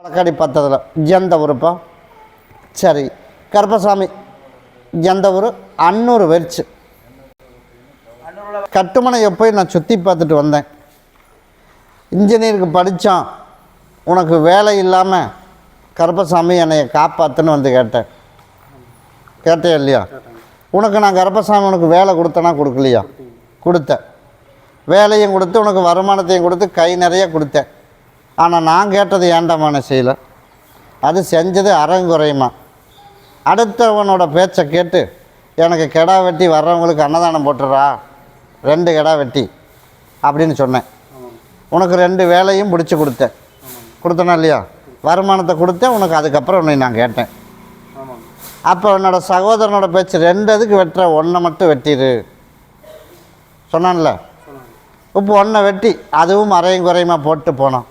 வழக்காடி பார்த்ததில் எந்த ஊருப்பா? சரி, கருப்பசாமி எந்த ஊர்? அன்னூர் வெறிச்சு. கட்டுமனையை போய் நான் சுற்றி பார்த்துட்டு வந்தேன். இன்ஜினியருக்கு படித்தான், உனக்கு வேலை இல்லாமல் கருப்பசாமி என்னைய காப்பாற்றுன்னு வந்து கேட்டேன். கேட்டே இல்லையா? உனக்கு நான் கருப்பசாமி உனக்கு வேலை கொடுத்தேனா கொடுக்கலையா? கொடுத்தேன். வேலையும் கொடுத்து உனக்கு வருமானத்தையும் கொடுத்து கை நிறைய கொடுத்தேன். ஆனால் நான் கேட்டது ஏண்டமான செய்யலை. அது செஞ்சது அறங்குறையுமா. அடுத்தவனோட பேச்சை கேட்டு எனக்கு கெடா வெட்டி வர்றவங்களுக்கு அன்னதானம் போட்டுறா, 2 கெடா வெட்டி அப்படின்னு சொன்னேன். உனக்கு 2 வேலையும் பிடிச்சி கொடுத்தேன். கொடுத்தனா இல்லையா? வருமானத்தை கொடுத்தேன் உனக்கு. அதுக்கப்புறம் உன்னை நான் கேட்டேன். அப்போ என்னோடய சகோதரனோட பேச்சு 2 இதுக்கு வெட்டுற, 1 மட்டும் வெட்டிடு சொன்னான்ல. இப்போ 1 வெட்டி அதுவும் அரையும் குறையுமா போட்டு போனோம்.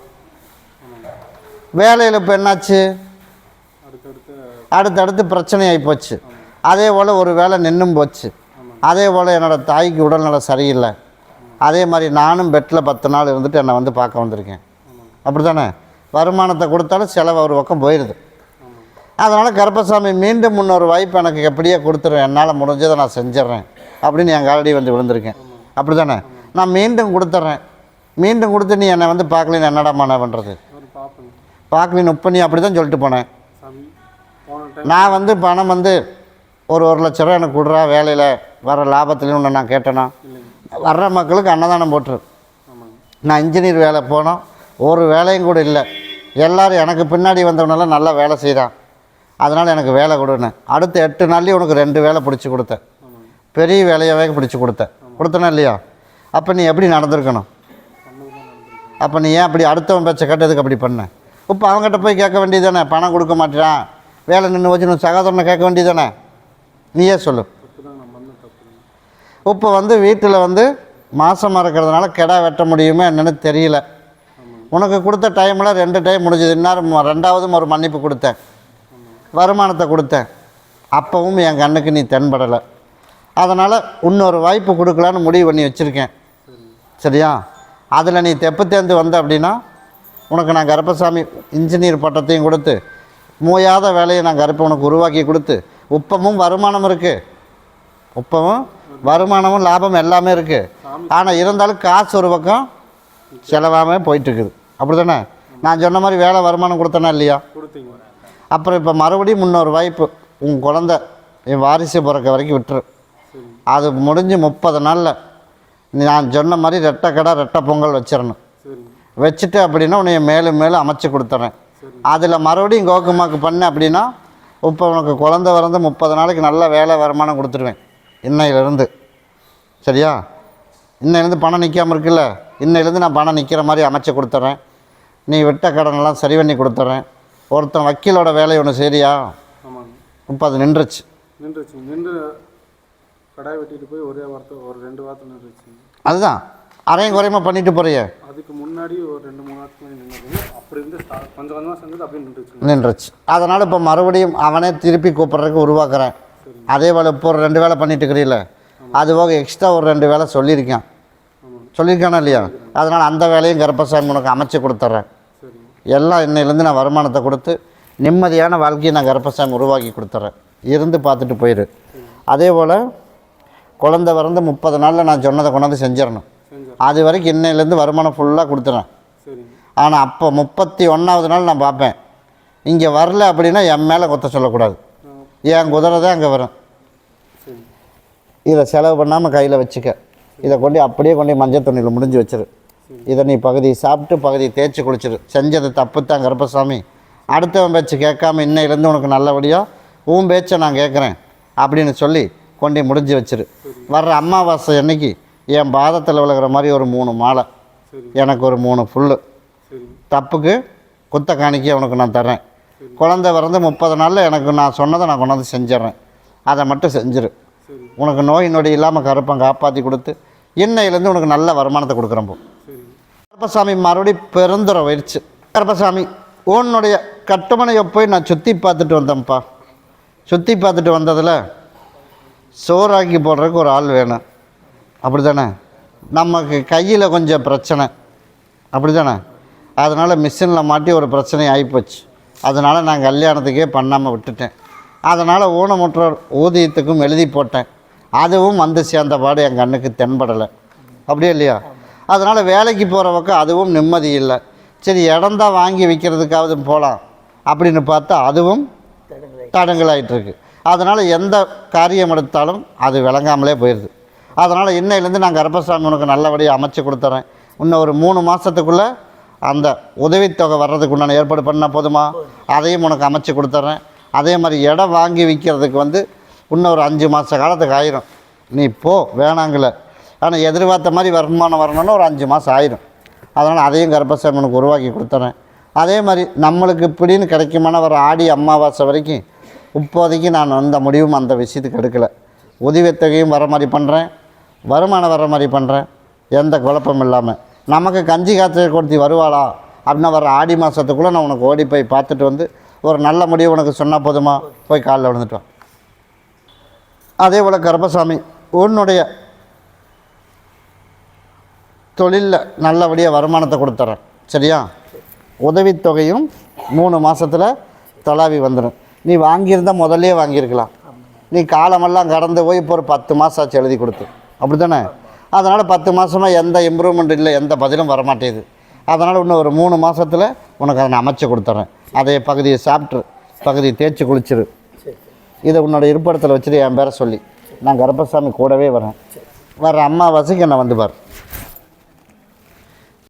வேலையில் இப்போ என்னாச்சு? அடுத்தடுத்து பிரச்சனை ஆகி போச்சு. அதே போல் ஒரு வேலை நின்றும் போச்சு. அதே போல் என்னோடய தாய்க்கு உடல்நலம் சரியில்லை. அதே மாதிரி நானும் பெட்டில் 10 நாள் இருந்துட்டு என்னை வந்து பார்க்க வந்திருக்கேன். அப்படி தானே? வருமானத்தை கொடுத்தாலும் செலவு ஒரு பக்கம் போயிடுது. அதனால் கருப்பசாமி மீண்டும் இன்னொரு வாய்ப்பு எனக்கு எப்படியே கொடுத்துருவேன், என்னால் முடிஞ்சதை நான் செஞ்சிட்றேன் அப்படின்னு என் காலடி வந்து விழுந்திருக்கேன். அப்படி தானே? நான் மீண்டும் கொடுத்துட்றேன். மீண்டும் கொடுத்து நீ என்னை வந்து பார்க்கலின்னு என்னடா மன பண்ணுறது? பார்க்கலின்னு உப்ப நீ அப்படி தான் சொல்லிட்டு போனேன். நான் வந்து பணம் வந்து ஒரு 1 லட்ச ரூபா எனக்கு கொடுறா, வேலையில் வர லாபத்துலேயும் ஒன்று நான் கேட்டேன்னா, வர்ற மக்களுக்கு அன்னதானம் போட்டுரு. நான் இன்ஜினியர் வேலை போனோம், ஒரு வேலையும் கூட இல்லை. எல்லோரும் எனக்கு பின்னாடி வந்தவனெல்லாம் நல்லா வேலை செய்கிறான், அதனால் எனக்கு வேலை கொடுன்னு. அடுத்த 8 நாள்லேயும் உனக்கு 2 வேலை பிடிச்சி கொடுத்தேன். பெரிய வேலையாகவே பிடிச்சி கொடுத்தேனா இல்லையா? அப்போ நீ எப்படி நடந்திருக்கணும்? அப்போ நீ ஏன் அப்படி அடுத்தவன் பேச்சை கேட்டதுக்கு அப்படி பண்ண? இப்போ அவங்ககிட்ட போய் கேட்க வேண்டியது தானே? பணம் கொடுக்க மாட்டேறான், வேலை நின்று வச்சு நீ சகோதரனை கேட்க வேண்டியது தானே? நீயே சொல்லு. இப்போ வந்து வீட்டில் வந்து மாதமாக இருக்கிறதுனால கெடா வெட்ட முடியுமே என்னென்னு தெரியல. உனக்கு கொடுத்த டைமில் 2 டைம் முடிஞ்சது. இன்னும் 2வதும் ஒரு மன்னிப்பு கொடுத்தேன், வருமானத்தை கொடுத்தேன். அப்பவும் என் கண்ணுக்கு நீ தென்படலை. அதனால் இன்னொரு வாய்ப்பு கொடுக்கலான்னு முடிவு பண்ணி வச்சுருக்கேன். சரியா? அதில் நீ தெப்பு தேர்ந்து வந்த அப்படின்னா உனக்கு நான் கருப்பசாமி இன்ஜினியர் பட்டத்தையும் கொடுத்து, மூயாத வேலையை நான் கருப்பை உனக்கு உருவாக்கி கொடுத்து, உப்பமும் வருமானம் இருக்குது. உப்பமும் வருமானமும் லாபம் எல்லாமே இருக்குது. ஆனால் இருந்தாலும் காசு ஒரு பக்கம் செலவாமல் போயிட்டுருக்குது. அப்படி தானே? நான் சொன்ன மாதிரி வேலை வருமானம் கொடுத்தேனா இல்லையா? அப்புறம் இப்போ மறுபடியும் இன்னொரு வாய்ப்பு, உன் குழந்த என் வாரிசு பிறக்க வரைக்கும் விட்டுரு. அது முடிஞ்சு 30 நாளில் நான் சொன்ன மாதிரி ரெட்டை கடை ரெட்டை பொங்கல் வச்சிடணும். வச்சுட்டு அப்படின்னா உன்னை மேலும் மேலும் அமைச்சு கொடுத்துட்றேன். அதில் மறுபடியும் கோக்குமாக்கு பண்ண அப்படின்னா இப்போ உனக்கு குழந்த பிறந்து 30 நாளைக்கு நல்ல வேலை வருமானம் கொடுத்துருவேன் இன்னையிலேருந்து. சரியா? இன்னையிலேருந்து பணம் நிற்காமல் இருக்குல்ல, இன்னையிலேருந்து நான் பணம் நிற்கிற மாதிரி அமைச்சு கொடுத்துட்றேன். நீ விட்ட கடனெல்லாம் சரி பண்ணி கொடுத்துட்றேன். ஒருத்தன் வக்கீலோட வேலை ஒன்று சரியா? இப்போ அது நின்றுச்சு. கடை வெட்டிட்டு போய் ஒரே வாரத்தை ஒரு 2 வாரத்தில் நின்றுச்சு. அதுதான் அரையும் குறையமாக பண்ணிட்டு போறியே. அதுக்கு முன்னாடி ஒரு 2-3 வாரத்துக்கு நின்றுது. அப்படி இருந்து கொஞ்சம் கொஞ்சமாக செஞ்சது அப்படியே நின்றுச்சு. அதனால் இப்போ மறுபடியும் அவனே திருப்பி கூப்பிட்றதுக்கு உருவாக்குறேன். அதே வேலை இப்போ ஒரு 2 வேலை பண்ணிட்டு இருக்கிறீல்ல, அது போக எக்ஸ்ட்ரா ஒரு 2 வேலை சொல்லியிருக்கானா இல்லையா? அதனால் அந்த வேலையும் கருப்பசாமி உனக்கு அமைச்சு கொடுத்துட்றேன். எல்லாம் இன்னையிலேருந்து நான் வருமானத்தை கொடுத்து நிம்மதியான வாழ்க்கையை நான் கருப்பசாமி உருவாக்கி கொடுத்துட்றேன். இருந்து பார்த்துட்டு போயிடு. அதே போல் குழந்தை பிறந்து 30 நாளில் நான் சொன்னதை கொண்டாந்து செஞ்சிடணும். அது வரைக்கும் இன்னையிலேருந்து வருமானம் ஃபுல்லாக கொடுத்துறேன். ஆனால் அப்போ 31வது நாள் நான் பார்ப்பேன். இங்கே வரல அப்படின்னா என் மேலே கொத்த சொல்லக்கூடாது. என் குதிரை தான் அங்கே வரும். இதை செலவு பண்ணாமல் கையில் வச்சுக்க. இதை அப்படியே கொண்டு மஞ்சள் துணியில் முடிஞ்சு வச்சிரு. இதை நீ பகுதி சாப்பிட்டு பகுதி தேய்ச்சி குளிச்சிரு. செஞ்சது தப்பு தான் கருப்பசாமி. அடுத்தவன் பேச்சு கேட்காம இன்னையிலேருந்து உனக்கு நல்லபடியாக உன் பேச்சை நான் கேட்குறேன் அப்படின்னு சொல்லி கொண்டு முடிஞ்சு வச்சிரு. வர்ற அமாவாசை அன்னைக்கு என் பாதத்தில் விழுகிற மாதிரி ஒரு 3 மாலை, எனக்கு ஒரு 3 புல் தப்புக்கு குத்த காணிக்கை உனக்கு நான் தர்றேன். குழந்தை பிறந்து 30 நாளில் எனக்கு நான் சொன்னதை நான் கொண்டாந்து செஞ்சிட்றேன். அதை மட்டும் செஞ்சிரு. உனக்கு நோய் நொடி இல்லாமல் கருப்பம் காப்பாற்றி கொடுத்து இன்னையிலேருந்து உனக்கு நல்ல வருமானத்தை கொடுக்குறப்போ. கருப்பசாமி மறுபடியும் பெருந்துரை போயிடுச்சு. கருப்பசாமி உன்னுடைய கட்டுமனையை போய் நான் சுற்றி பார்த்துட்டு வந்தேன்ப்பா. சுற்றி பார்த்துட்டு வந்ததில் சோறாக்கி போடுறதுக்கு ஒரு ஆள் வேணும். அப்படி தானே? நமக்கு கையில் கொஞ்சம் பிரச்சனை. அப்படி தானே? அதனால் மிஷினில் மாட்டி ஒரு பிரச்சனை ஆகிப்போச்சு. அதனால் நான் கல்யாணத்துக்கே பண்ணாமல் விட்டுட்டேன். அதனால் ஊனமுற்றோர் ஊதியத்துக்கும் எழுதி போட்டேன். அதுவும் வந்து சேர்ந்த பாடு என் கண்ணுக்கு தென்படலை. அப்படியே இல்லையா? அதனால் வேலைக்கு போகிற பக்கம் அதுவும் நிம்மதி இல்லை. சரி, இடம்தான் வாங்கி விற்கிறதுக்காவது போகலாம் அப்படின்னு பார்த்தா அதுவும் தடங்கலாயிட்ருக்கு. அதனால் எந்த காரியம் எடுத்தாலும் அது விளங்காமலே போயிடுது. அதனால் இன்னையிலேருந்து நான் கருப்பசாமி உனக்கு நல்லபடியாக அமைச்சு கொடுத்துறேன். இன்னும் ஒரு 3 மாதத்துக்குள்ளே அந்த உதவித்தொகை வர்றதுக்கு உண்டான ஏற்பாடு பண்ணால் போதுமா? அதையும் உனக்கு அமைச்சு கொடுத்துட்றேன். அதே மாதிரி இடம் வாங்கி விற்கிறதுக்கு வந்து இன்னும் ஒரு 5 மாத காலத்துக்கு ஆயிரும். நீ போ, வேணாங்கல. ஆனால் எதிர்பார்த்த மாதிரி வருமானம் வரணும்னா ஒரு 5 மாதம் ஆயிரும். அதனால் அதையும் கருப்பசாமி உனக்கு உருவாக்கி கொடுத்துறேன். அதே மாதிரி நம்மளுக்கு இப்படின்னு கிடைக்குமான ஒரு ஆடி அமாவாசை வரைக்கும் இப்போதைக்கு நான் அந்த முடிவும் அந்த விஷயத்துக்கு எடுக்கலை. உதவித்தொகையும் வர மாதிரி பண்ணுறேன், வருமானம் வர மாதிரி பண்ணுறேன், எந்த குழப்பமும் இல்லாமல். நமக்கு கஞ்சி காய்ச்சல் கொடுத்தி வருவாளா அப்படின்னா வர ஆடி மாதத்துக்குள்ளே நான் உனக்கு ஓடி போய் பார்த்துட்டு வந்து ஒரு நல்ல முடிவு உனக்கு சொன்னால் போதுமா? போய் காலில் விழுந்துட்டோம். அதே போல் கருப்பசாமி உன்னுடைய தொழிலில் நல்லபடியாக வருமானத்தை கொடுத்துட்றேன். சரியா? உதவித்தொகையும் 3 மாதத்தில் தொலாவி வந்துடும். நீ வாங்கியிருந்தால் முதல்லே வாங்கியிருக்கலாம். நீ காலமெல்லாம் கடந்து போய் இப்போ ஒரு 10 மாதம் ஆச்சு எழுதி கொடுத்து, அப்படி தானே? அதனால் 10 மாதமாக எந்த இம்ப்ரூவ்மெண்ட் இல்லை, எந்த பதிலும் வரமாட்டேது. அதனால் இன்னும் ஒரு 3 மாதத்தில் உனக்கு அதை நான் அமைச்சு கொடுத்துட்றேன். அதே பகுதியை சாப்பிட்ரு, பகுதியை தேய்ச்சி குளிச்சிரு. இதை உன்னோட இருப்பிடத்தில் வச்சுட்டு என் பேரை சொல்லி நான் கருப்பசாமி கூடவே வரேன். வர அம்மாவாசைக்கு என்னை வந்து பார்.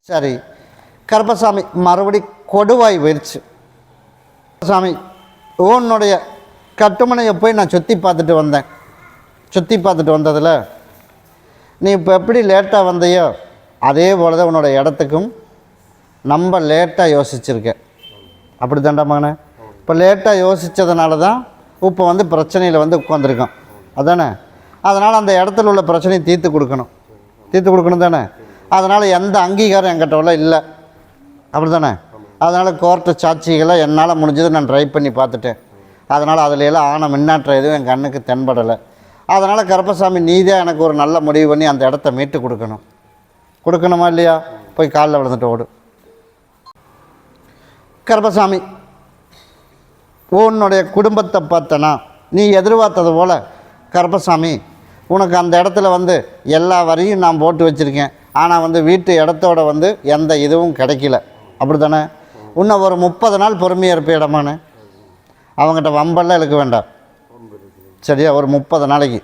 சரி, கருப்பசாமி மறுபடி கொடுவாய் போயிடுச்சு. சாமி உன்னுடைய கட்டுமனையை போய் நான் சுற்றி பார்த்துட்டு வந்தேன். சுற்றி பார்த்துட்டு வந்ததில் நீ இப்போ எப்படி லேட்டாக வந்தையோ அதே போல் தான் உன்னோட இடத்துக்கும் நம்ம லேட்டாக யோசிச்சுருக்க. அப்படி தாண்டா மகனே? இப்போ லேட்டாக யோசித்ததுனால தான் இப்போ வந்து பிரச்சனையில் வந்து உட்காந்துருக்கோம், அதானே? அதனால் அந்த இடத்துல உள்ள பிரச்சனையை தீர்த்து கொடுக்கணும் தானே? அதனால் எந்த அங்கீகாரம் என்கிட்ட இல்லை, அப்படி தானே? அதனால் கோர்ட்டு சாட்சிகளை என்னால் முடிஞ்சதை நான் ட்ரை பண்ணி பார்த்துட்டேன். அதனால் அதிலெல்லாம் ஆன முன்னேற்றம் எதுவும் என் கண்ணுக்கு தென்படலை. அதனால் கருப்பசாமி நீதான் எனக்கு ஒரு நல்ல முடிவு பண்ணி அந்த இடத்த மீட்டு கொடுக்கணுமா இல்லையா? போய் காலில் விழுந்துட்டு ஓடு. கருப்பசாமி உன்னுடைய குடும்பத்தை பார்த்தனா நீ எதிர்பார்த்தது போல் கருப்பசாமி உனக்கு அந்த இடத்துல வந்து எல்லா வரியும் நான் போட்டு வச்சுருக்கேன். ஆனால் வந்து வீட்டு இடத்தோட வந்து எந்த இதுவும் கிடைக்கல, அப்படி தானே? இன்னும் ஒரு 30 நாள் பொறுமையாக இருப்ப இடமானு அவங்ககிட்ட வம்பெல்லாம் இழுக்க வேண்டாம். சரியா? ஒரு 30 நாளைக்கு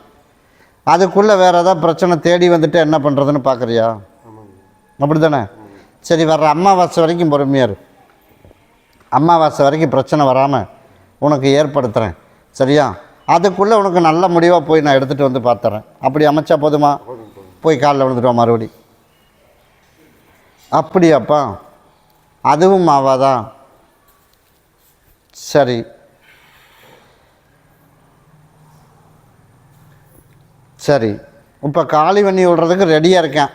அதுக்குள்ளே வேறு ஏதாவது பிரச்சனை தேடி வந்துட்டு என்ன பண்ணுறதுன்னு பார்க்குறியா? அப்படி தானே? சரி, வர்ற அமாவாசை வரைக்கும் பொறுமையாக இரு. அமாவாசை வரைக்கும் பிரச்சனை வராமல் உனக்கு ஏற்படுத்துகிறேன். சரியா? அதுக்குள்ளே உனக்கு நல்ல முடிவாக போய் நான் எடுத்துகிட்டு வந்து பார்த்துறேன். அப்படி அமைச்சா போதுமா? போய் காலில் விழுந்துட்டோம் மறுபடி. அப்படியாப்பா, அதுவும் ஆவாதா? சரி, சரி. இப்போ காளி வண்ணி விடுறதுக்கு ரெடியாக இருக்கேன்.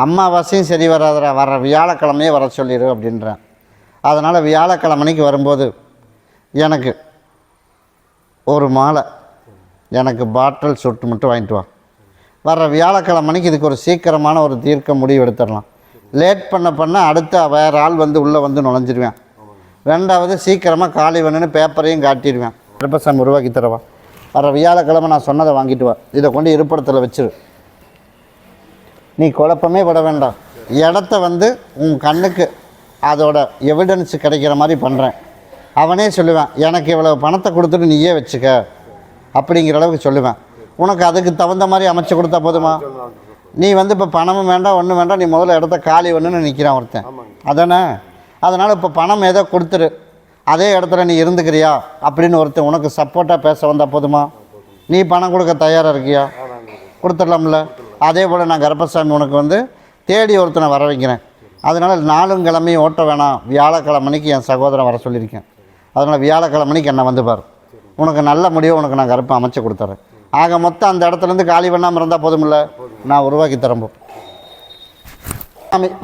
அம்மாவாசையும் சரி வராதரா, வர வியாழக்கிழமையே வர சொல்லிடு அப்படின்றேன். அதனால் வியாழக்கிழமைக்கு வரும்போது எனக்கு ஒரு மாலை, எனக்கு பாட்டில் சொட்டு மட்டும் வாங்கிட்டு வா. வர்ற வியாழக்கிழமைக்கு இதுக்கு ஒரு சீக்கிரமான ஒரு தீர்க்க முடிவு எடுத்துடலாம். லேட் பண்ண அடுத்த வேறு ஆள் வந்து உள்ளே வந்து நுழைஞ்சிடுவேன். ரெண்டாவது சீக்கிரமாக காளி வேணுன்னு பேப்பரையும் காட்டிடுவேன். கருப்பசாமி உருவாக்கி தரவா. வர வியாழக்கிழமை நான் சொன்னதை வாங்கிட்டு வா. இதை கொண்டு இருப்பிடத்தில் வச்சிரு. நீ குழப்பமே விட வேண்டாம். இடத்த வந்து உன் கண்ணுக்கு அதோட எவிடன்ஸ் கிடைக்கிற மாதிரி பண்ணுறேன். அவனே சொல்லுவேன், எனக்கு இவ்வளோ பணத்தை கொடுத்துட்டு நீயே வச்சுக்க அப்படிங்கிற அளவுக்கு சொல்லுவேன். உனக்கு அதுக்கு தகுந்த மாதிரி அமைச்சு கொடுத்தா போதுமா? நீ வந்து இப்போ பணமும் வேண்டாம், ஒன்றும் வேண்டாம், நீ முதல்ல இடத்த காலி ஒன்றுன்னு நிற்கிறான் ஒருத்தன், அதானே? அதனால் இப்போ பணம் ஏதோ கொடுத்துரு, அதே இடத்துல நீ இருந்துக்கிறியா அப்படின்னு ஒருத்தன் உனக்கு சப்போர்ட்டாக பேச வந்தால் போதுமா? நீ பணம் கொடுக்க தயாராக இருக்கியா? கொடுத்துடலாம்ல. அதே போல் நான் கருப்பசாமி உனக்கு வந்து தேடி ஒருத்தனை வர வைக்கிறேன். அதனால் 4 கிழமையும் ஓட்ட வேணாம், வியாழக்கிழமைக்கு என் சகோதரன் வர சொல்லியிருக்கேன். அதனால் வியாழக்கிழமைக்கு என்னை வந்து பார். உனக்கு நல்ல முடிவு உனக்கு நான் கருப்பை அமைச்சு கொடுத்துறேன். ஆக மொத்தம் அந்த இடத்துலேருந்து காலி பண்ணாமல் இருந்தால் போதுமில்ல, நான் உருவாக்கி தரம்போம்.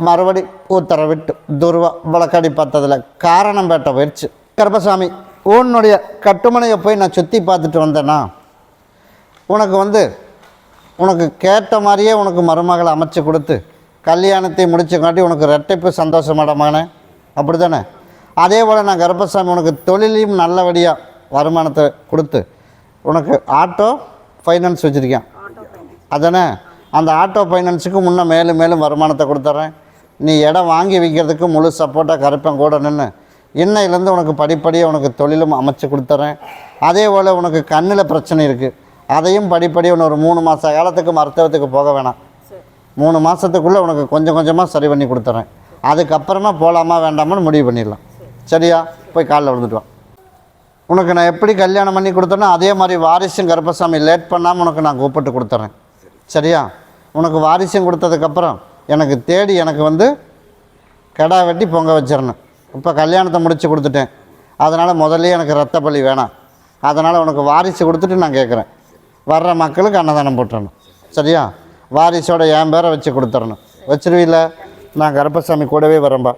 மறுபடி உத்தரவிட்டு துருவா வழக்கடி பார்த்ததில் காரணம் பேட்ட போயிடுச்சு. கருப்பசாமி உன்னுடைய கட்டுமனையை போய் நான் சுற்றி பார்த்துட்டு வந்தேன்னா உனக்கு வந்து உனக்கு கேட்ட மாதிரியே உனக்கு மருமகளை அமைச்சு கொடுத்து கல்யாணத்தை முடிச்சு காட்டி உனக்கு ரெட்டைப்பு சந்தோஷமாடமான அப்படி தானே? அதே போல் நான் கருப்பசாமி உனக்கு தொழிலையும் நல்லபடியாக வருமானத்தை கொடுத்து உனக்கு ஆட்டோ ஃபைனான்ஸ் வச்சுருக்கேன் அதானே? அந்த ஆட்டோ ஃபைனான்ஸுக்கு முன்னே மேலும் மேலும் வருமானத்தை கொடுத்துட்றேன். நீ இடம் வாங்கி விற்கிறதுக்கு முழு சப்போர்ட்டாக கருப்பேன் கூட நின்று இன்னையிலேருந்து உனக்கு படிப்படியாக உனக்கு தொழிலும் அமைச்சு கொடுத்துட்றேன். அதே போல் உனக்கு கண்ணில் பிரச்சனை இருக்குது, அதையும் படிப்படியாக ஒரு 3 மாத காலத்துக்கு மருத்துவத்துக்கு போக வேணாம். 3 மாதத்துக்குள்ளே உனக்கு கொஞ்சம் கொஞ்சமாக சரி பண்ணி கொடுத்துட்றேன். அதுக்கப்புறமா போகலாமா வேண்டாமான்னு முடிவு பண்ணிடலாம். சரியா? போய் காலைல விழுந்துட்டு வா. உனக்கு நான் எப்படி கல்யாணம் பண்ணி கொடுத்தேனோ அதே மாதிரி வாரிசும் கருப்பசாமி லேட் பண்ணாமல் உனக்கு நான் கூப்பிட்டு கொடுத்துட்றேன். சரியா? உனக்கு வாரிசும் கொடுத்ததுக்கப்புறம் எனக்கு தேடி எனக்கு வந்து கிடா வெட்டி பொங்க வச்சிடணும். இப்போ கல்யாணத்தை முடித்து கொடுத்துட்டேன், அதனால் முதல்ல எனக்கு ரத்த பலி வேணாம். அதனால் உனக்கு வாரிசு கொடுத்துட்டு நான் கேட்குறேன், வர்ற மக்களுக்கு அன்னதானம் போட்டுறணும். சரியா? வாரிசோட என் பேரை வச்சு கொடுத்துடணும். வச்சிருவில்ல? நான் கருப்பசாமி கூடவே வரேன்பா.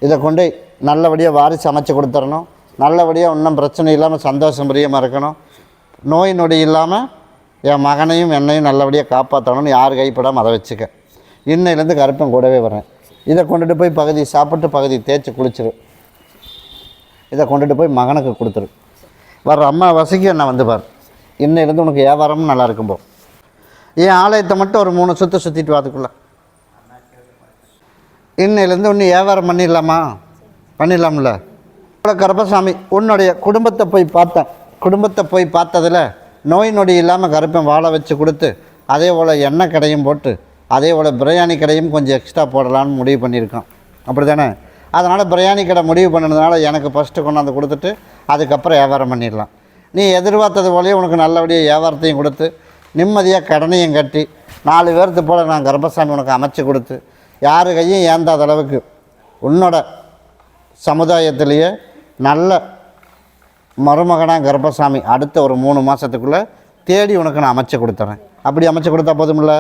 இதை கொண்டு நல்லபடியாக வாரிசு அமைச்சு கொடுத்துடணும். நல்லபடியாக இன்னும் பிரச்சனை இல்லாமல் சந்தோஷம் பிரியமாக இருக்கணும். நோய் நொடி இல்லாமல் என் மகனையும் என்னையும் நல்லபடியாக காப்பாற்றணும்னு யார் கைப்படாமல் அதை வச்சுக்க. இன்னையிலேருந்து கருப்பன் கூடவே வரேன். இதை கொண்டுட்டு போய் பகுதி சாப்பிட்டு பகுதி தேய்ச்சி குளிச்சிரு. இதை கொண்டுட்டு போய் மகனுக்கு கொடுத்துரு. வர்ற அம்மா வசிக்கு என்ன வந்து பார். இன்னையிலேருந்து உனக்கு வியாபாரமும் நல்லா இருக்கும்போ. என் ஆலயத்தை மட்டும் ஒரு 3 சுற்று சுற்றிட்டு வாதுக்குள்ள. இன்னையிலேருந்து ஒன்று வியாபாரம் பண்ணிடலாமா? பண்ணிடலாம்ல? கருப்பசாமி உன்னுடைய குடும்பத்தை போய் பார்த்ததில் நோய் நொடி இல்லாமல் கருப்பன் வாழ வச்சு கொடுத்து அதே போல் எண்ணெய் கடையும் போட்டு அதே போல் பிரியாணி கடையும் கொஞ்சம் எக்ஸ்ட்ரா போடலான்னு முடிவு பண்ணியிருக்கோம். அப்படி தானே? அதனால் பிரியாணி கடை முடிவு பண்ணதுனால எனக்கு ஃபஸ்ட்டு கொண்டாந்து கொடுத்துட்டு அதுக்கப்புறம் வியாபாரம் பண்ணிடலாம். நீ எதிர்பார்த்தது போலேயே உனக்கு நல்லபடியாக வியாபாரத்தையும் கொடுத்து நிம்மதியாக கடனையும் கட்டி 4 பேர்த்து போல் நான் கருப்பசாமி உனக்கு அமைச்சு கொடுத்து யாரு கையும் ஏந்தாத அளவுக்கு உன்னோட சமுதாயத்திலேயே நல்ல மருமகனாக கருப்பசாமி அடுத்த ஒரு 3 மாதத்துக்குள்ளே தேடி உனக்கு நான் அமைச்சு கொடுத்துறேன். அப்படி அமைச்சு கொடுத்தா போதுமில்ல?